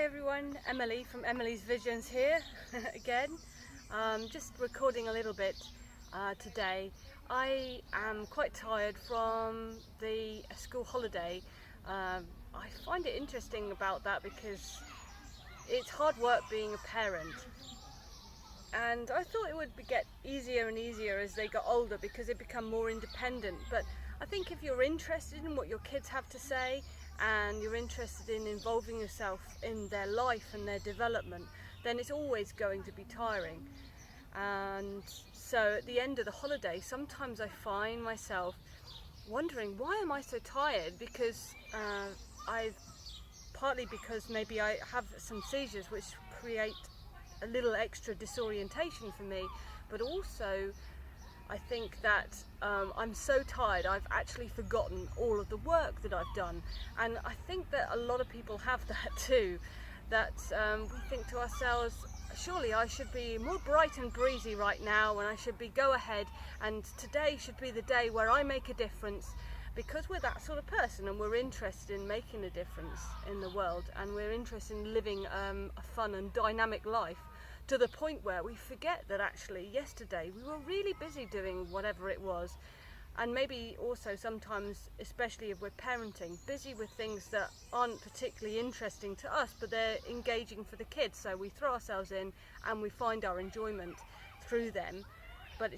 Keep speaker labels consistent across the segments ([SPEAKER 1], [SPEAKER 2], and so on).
[SPEAKER 1] everyone, Emily from Emily's Visions here again. Just recording a little bit today. I am quite tired from the school holiday. I find it interesting about that because it's hard work being a parent, and I thought it would get easier and easier as they got older because they become more independent. But I think if you're interested in what your kids have to say and you're interested in involving yourself in their life and their development, then it's always going to be tiring. And so at the end of the holiday, sometimes I find myself wondering, why am I so tired? Because partly because maybe I have some seizures which create a little extra disorientation for me, but also I think that I'm so tired I've actually forgotten all of the work that I've done. And I think that a lot of people have that too, that we think to ourselves, surely I should be more bright and breezy right now, and I should go ahead, and today should be the day where I make a difference, because we're that sort of person and we're interested in making a difference in the world, and we're interested in living a fun and dynamic life, to the point where we forget that actually yesterday we were really busy doing whatever it was. And maybe also sometimes, especially if we're parenting, busy with things that aren't particularly interesting to us, but they're engaging for the kids. So we throw ourselves in and we find our enjoyment through them. But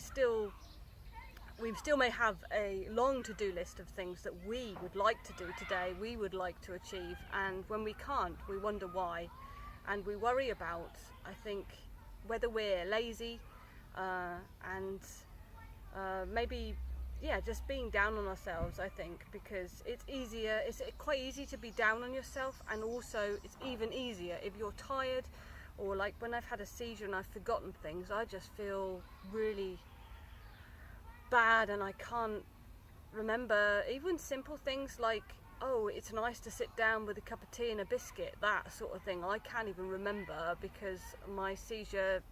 [SPEAKER 1] we still may have a long to-do list of things that we would like to do today, we would like to achieve. And when we can't, we wonder why. And we worry about, I think, whether we're lazy and maybe just being down on ourselves, I think, because it's quite easy to be down on yourself, and also it's even easier if you're tired, or like when I've had a seizure and I've forgotten things, I just feel really bad and I can't remember even simple things like, oh, it's nice to sit down with a cup of tea and a biscuit, that sort of thing. I can't even remember because my seizure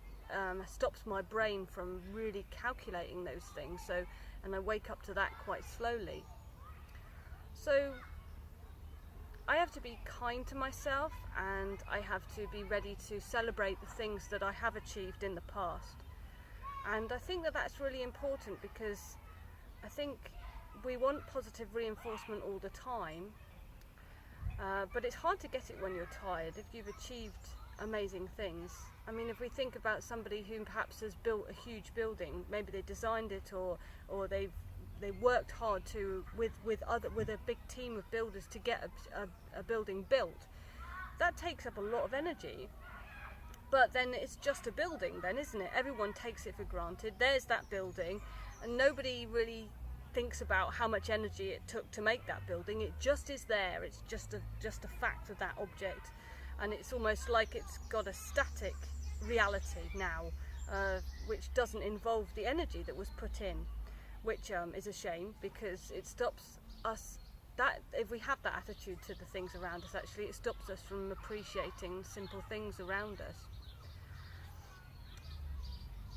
[SPEAKER 1] stops my brain from really calculating those things. So, and I wake up to that quite slowly. So I have to be kind to myself, and I have to be ready to celebrate the things that I have achieved in the past. And I think that that's really important, because I think we want positive reinforcement all the time, but it's hard to get it when you're tired if you've achieved amazing things. I mean, if we think about somebody who perhaps has built a huge building, maybe they designed it, or they worked hard with a big team of builders to get a building built. That takes up a lot of energy. But then it's just a building then, isn't it? Everyone takes it for granted. There's that building, and nobody really thinks about how much energy it took to make that building. It just is there. It's just a fact of that object, and it's almost like it's got a static reality now, which doesn't involve the energy that was put in, which is a shame, because it stops us. That if we have that attitude to the things around us, actually it stops us from appreciating simple things around us.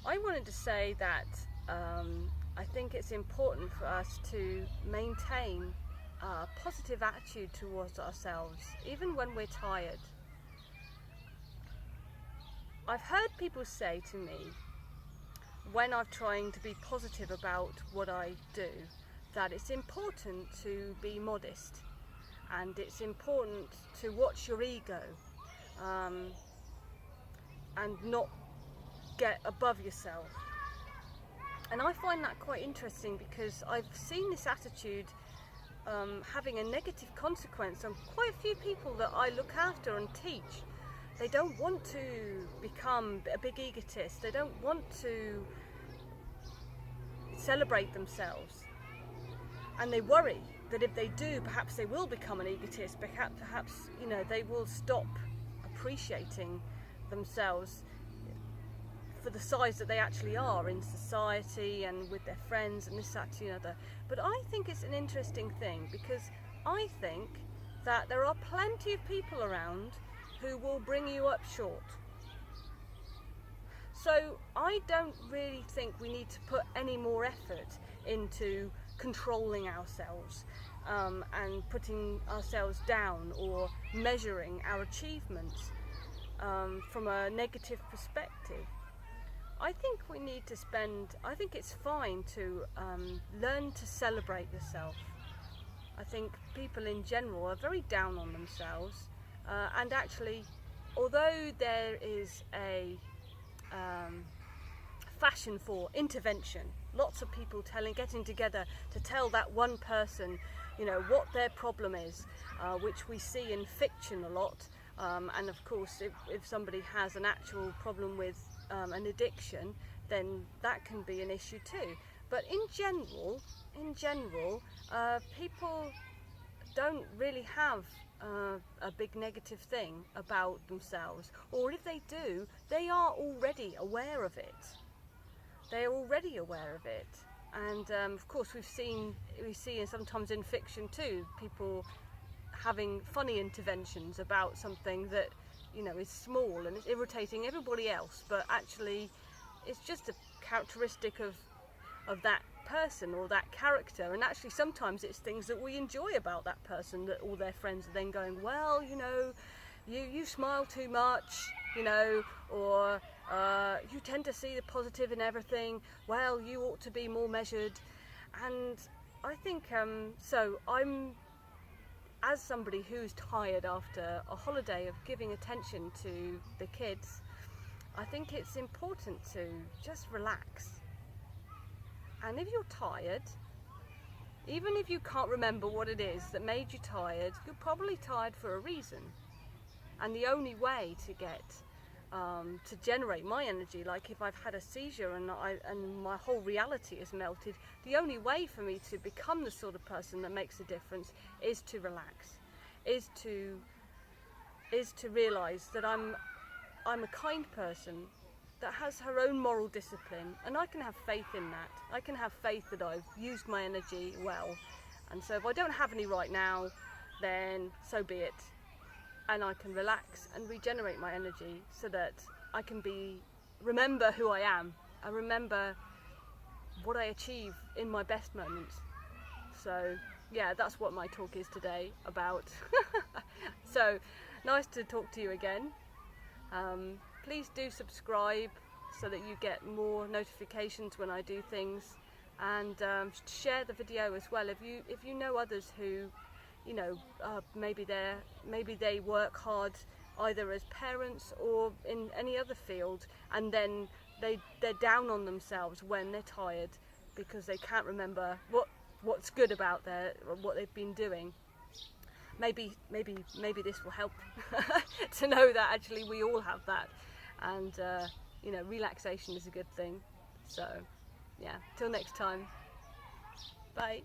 [SPEAKER 1] I wanted to say that I think it's important for us to maintain a positive attitude towards ourselves, even when we're tired. I've heard people say to me, when I'm trying to be positive about what I do, that it's important to be modest, and it's important to watch your ego and not get above yourself. And I find that quite interesting, because I've seen this attitude having a negative consequence on quite a few people that I look after and teach. They don't want to become a big egotist. They don't want to celebrate themselves. And they worry that if they do, perhaps they will become an egotist. Perhaps they will stop appreciating themselves for the size that they actually are in society and with their friends and this, that, and the other. But I think it's an interesting thing, because I think that there are plenty of people around who will bring you up short. So I don't really think we need to put any more effort into controlling ourselves, and putting ourselves down or measuring our achievements from a negative perspective. I think we need to I think it's fine to learn to celebrate yourself. I think people in general are very down on themselves, and actually, although there is a fashion for intervention, lots of people getting together to tell that one person, you know, what their problem is, which we see in fiction a lot, and of course if somebody has an actual problem with an addiction, then that can be an issue too. But in general, people don't really have a big negative thing about themselves, or if they do, they are already aware of it. They are already aware of it, and of course we see sometimes in fiction too, people having funny interventions about something that, you know, is small and it's irritating everybody else, but actually it's just a characteristic of that person or that character, and actually sometimes it's things that we enjoy about that person that all their friends are then going, well, you know, you smile too much, you know, or you tend to see the positive in everything, well, you ought to be more measured. And I think so I'm, as somebody who's tired after a holiday of giving attention to the kids, I think it's important to just relax. And if you're tired, even if you can't remember what it is that made you tired, you're probably tired for a reason. And the only way to get to generate my energy, like if I've had a seizure and my whole reality is melted, the only way for me to become the sort of person that makes a difference is to relax, is to realise that I'm a kind person that has her own moral discipline, and I can have faith in that. I can have faith that I've used my energy well, and so if I don't have any right now, then so be it. And I can relax and regenerate my energy so that I can remember who I am. I remember what I achieve in my best moments. So yeah, that's what my talk is today about. So nice to talk to you again. Please do subscribe so that you get more notifications when I do things, and share the video as well if you know others who, you know, maybe they work hard either as parents or in any other field, and then they're down on themselves when they're tired because they can't remember what's good about what they've been doing. Maybe this will help to know that actually we all have that, and you know, relaxation is a good thing. So yeah, till next time, bye.